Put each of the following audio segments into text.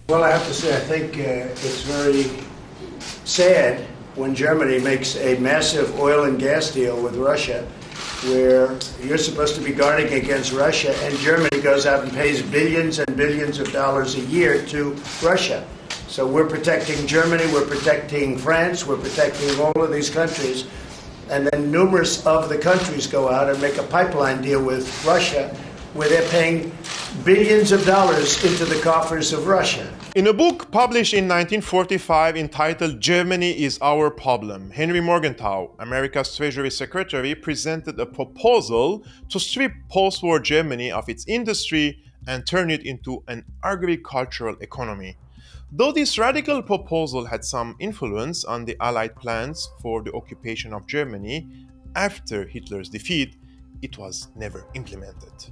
Well, I have to say, I think it's very sad when Germany makes a massive oil and gas deal with Russia, where you're supposed to be guarding against Russia, and Germany goes out and pays billions and billions of dollars a year to Russia. So we're protecting Germany, we're protecting France, we're protecting all of these countries, and then numerous of the countries go out and make a pipeline deal with Russia, where they're paying billions of dollars into the coffers of Russia. In a book published in 1945 entitled Germany is Our Problem, Henry Morgenthau, America's Treasury Secretary, presented a proposal to strip post-war Germany of its industry and turn it into an agricultural economy. Though this radical proposal had some influence on the Allied plans for the occupation of Germany after Hitler's defeat, it was never implemented.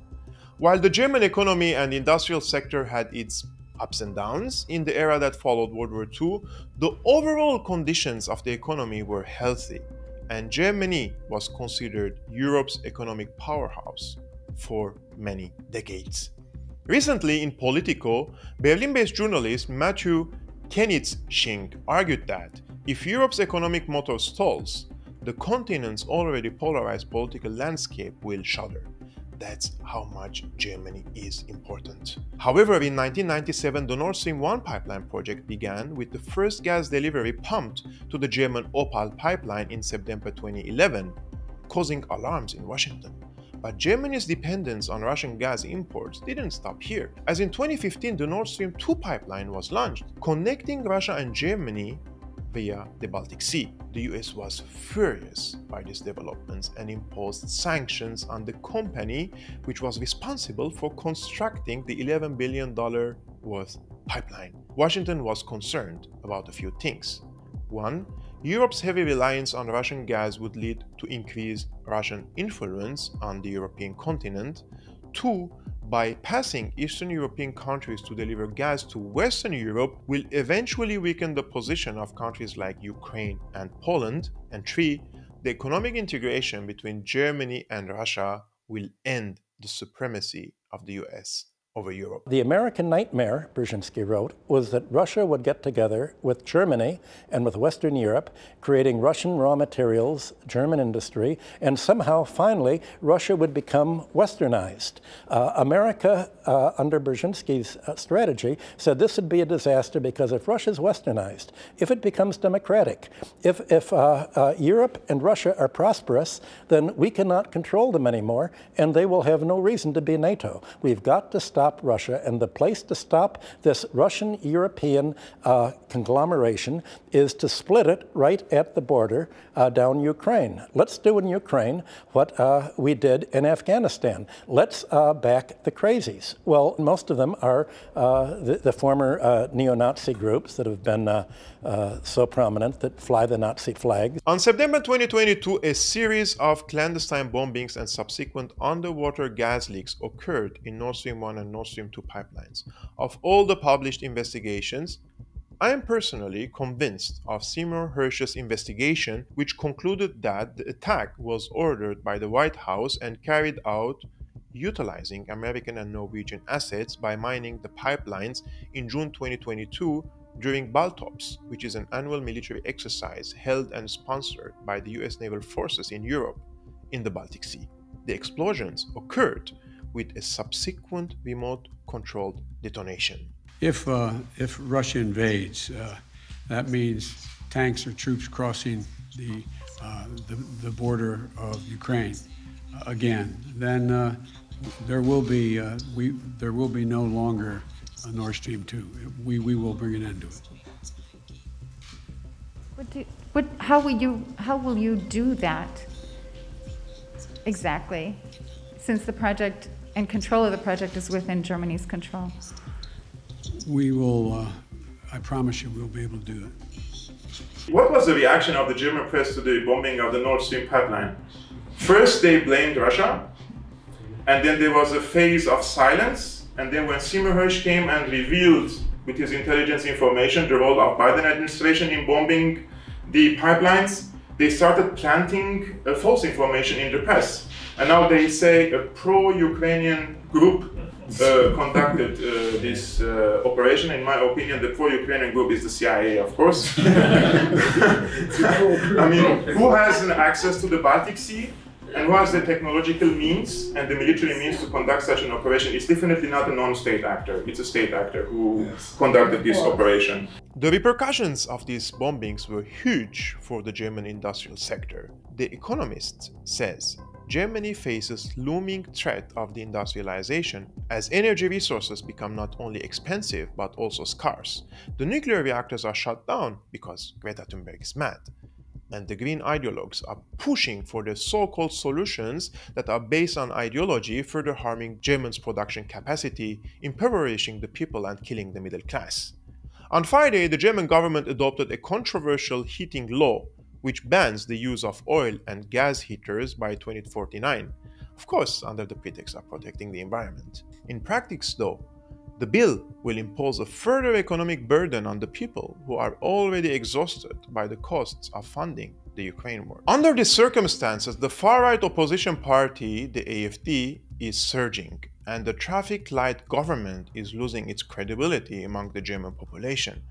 While the German economy and industrial sector had its ups and downs in the era that followed World War II, the overall conditions of the economy were healthy, and Germany was considered Europe's economic powerhouse for many decades. Recently, in Politico, Berlin-based journalist Matthew Kenitzsching argued that if Europe's economic motor stalls, the continent's already polarized political landscape will shudder. That's how much Germany is important. However, in 1997, the Nord Stream 1 pipeline project began with the first gas delivery pumped to the German Opal pipeline in September 2011, causing alarms in Washington. But Germany's dependence on Russian gas imports didn't stop here, as in 2015 the Nord Stream 2 pipeline was launched, connecting Russia and Germany via the Baltic Sea. The US was furious by these developments and imposed sanctions on the company which was responsible for constructing the $11 billion worth pipeline. Washington was concerned about a few things. One, Europe's heavy reliance on Russian gas would lead to increased Russian influence on the European continent. Two, bypassing Eastern European countries to deliver gas to Western Europe will eventually weaken the position of countries like Ukraine and Poland. And three, the economic integration between Germany and Russia will end the supremacy of the US over Europe. The American nightmare, Brzezinski wrote, was that Russia would get together with Germany and with Western Europe, creating Russian raw materials, German industry, and somehow, finally, Russia would become westernized. America, under Brzezinski's strategy, said this would be a disaster because if Russia's westernized, if it becomes democratic, if Europe and Russia are prosperous, then we cannot control them anymore, and they will have no reason to be NATO. We've got to stop Russia, and the place to stop this Russian-European conglomeration is to split it right at the border down Ukraine. Let's do in Ukraine what we did in Afghanistan. Let's back the crazies. Well, most of them are the former neo-Nazi groups that have been so prominent that fly the Nazi flag. On September 2022, a series of clandestine bombings and subsequent underwater gas leaks occurred in Nord Stream 1 and Nord Stream 2 pipelines. Of all the published investigations, I am personally convinced of Seymour Hersh's investigation, which concluded that the attack was ordered by the White House and carried out utilizing American and Norwegian assets by mining the pipelines in June 2022 during Baltops, which is an annual military exercise held and sponsored by the US naval forces in Europe in the Baltic Sea. The explosions occurred with a subsequent remote-controlled detonation. If Russia invades, that means tanks or troops crossing the border of Ukraine again. Then there will be no longer a Nord Stream 2. We will bring an end to it. How will you do that exactly, since the project and control of the project is within Germany's control? We will, I promise you, we'll be able to do it. What was the reaction of the German press to the bombing of the Nord Stream pipeline? First, they blamed Russia, and then there was a phase of silence, and then when Seymour Hersh came and revealed with his intelligence information the role of Biden administration in bombing the pipelines, they started planting false information in the press. And now they say a pro-Ukrainian group conducted this operation. In my opinion, the pro-Ukrainian group is the CIA, of course. I mean, who has access to the Baltic Sea and who has the technological means and the military means to conduct such an operation? It's definitely not a non-state actor. It's a state actor who conducted this operation. The repercussions of these bombings were huge for the German industrial sector. The Economist says Germany faces looming threat of deindustrialization as energy resources become not only expensive but also scarce. The nuclear reactors are shut down because Greta Thunberg is mad. And the green ideologues are pushing for the so-called solutions that are based on ideology, further harming Germany's production capacity, impoverishing the people and killing the middle class. On Friday, the German government adopted a controversial heating law which bans the use of oil and gas heaters by 2049, of course under the pretext of protecting the environment. In practice though, the bill will impose a further economic burden on the people who are already exhausted by the costs of funding the Ukraine war. Under these circumstances, the far-right opposition party, the AfD, is surging, and the traffic light government is losing its credibility among the German population.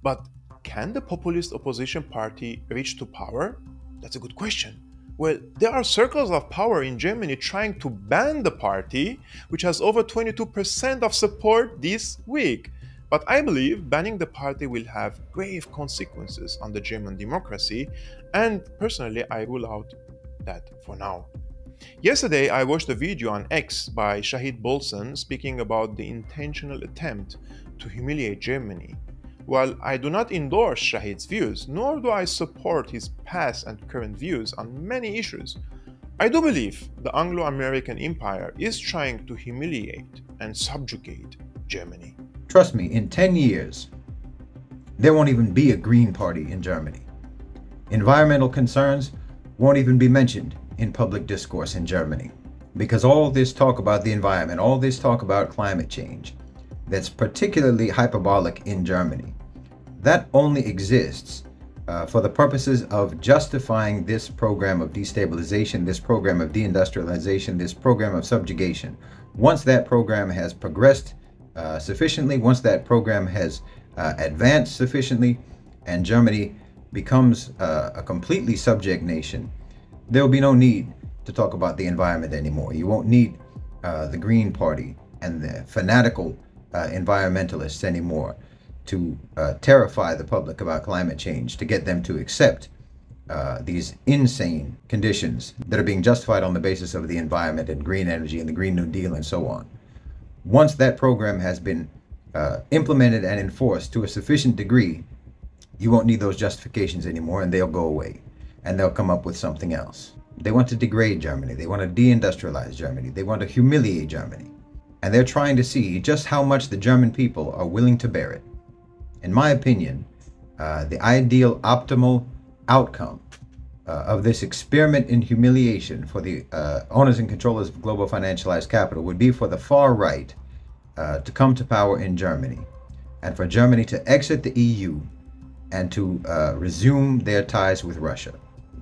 But can the populist opposition party reach to power? That's a good question. Well, there are circles of power in Germany trying to ban the party, which has over 22% of support this week. But I believe banning the party will have grave consequences on the German democracy, and personally I rule out that for now. Yesterday I watched a video on X by Shahid Bolson speaking about the intentional attempt to humiliate Germany. While I do not endorse Shahid's views, nor do I support his past and current views on many issues, I do believe the Anglo-American empire is trying to humiliate and subjugate Germany. Trust me, in 10 years, there won't even be a Green Party in Germany. Environmental concerns won't even be mentioned in public discourse in Germany, because all this talk about the environment, all this talk about climate change, that's particularly hyperbolic in Germany, that only exists for the purposes of justifying this program of destabilization, this program of deindustrialization, this program of subjugation. Once that program has progressed sufficiently, once that program has advanced sufficiently, and Germany becomes a completely subject nation, there will be no need to talk about the environment anymore. You won't need the Green Party and the fanatical environmentalists anymore to terrify the public about climate change, to get them to accept these insane conditions that are being justified on the basis of the environment and green energy and the Green New Deal and so on. Once that program has been implemented and enforced to a sufficient degree, you won't need those justifications anymore, and they'll go away, and they'll come up with something else. They want to degrade Germany. They want to deindustrialize Germany. They want to humiliate Germany. And they're trying to see just how much the German people are willing to bear it. In my opinion, the ideal optimal outcome of this experiment in humiliation for the owners and controllers of global financialized capital would be for the far right to come to power in Germany, and for Germany to exit the EU and to resume their ties with Russia.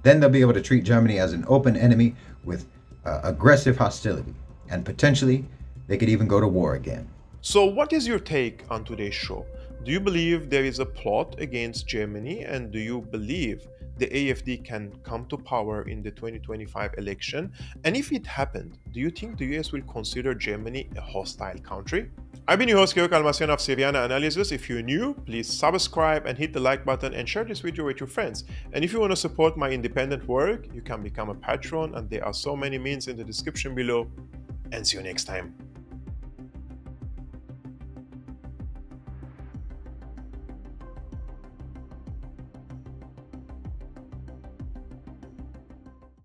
Then they'll be able to treat Germany as an open enemy with aggressive hostility, and potentially they could even go to war again. So what is your take on today's show? Do you believe there is a plot against Germany, and do you believe the AfD can come to power in the 2025 election? And if it happened, do you think the US will consider Germany a hostile country? I've been your host, Almassian of Syriana Analysis. If you're new, please subscribe and hit the like button and share this video with your friends. And if you want to support my independent work, you can become a patron, and there are so many means in the description below. And see you next time.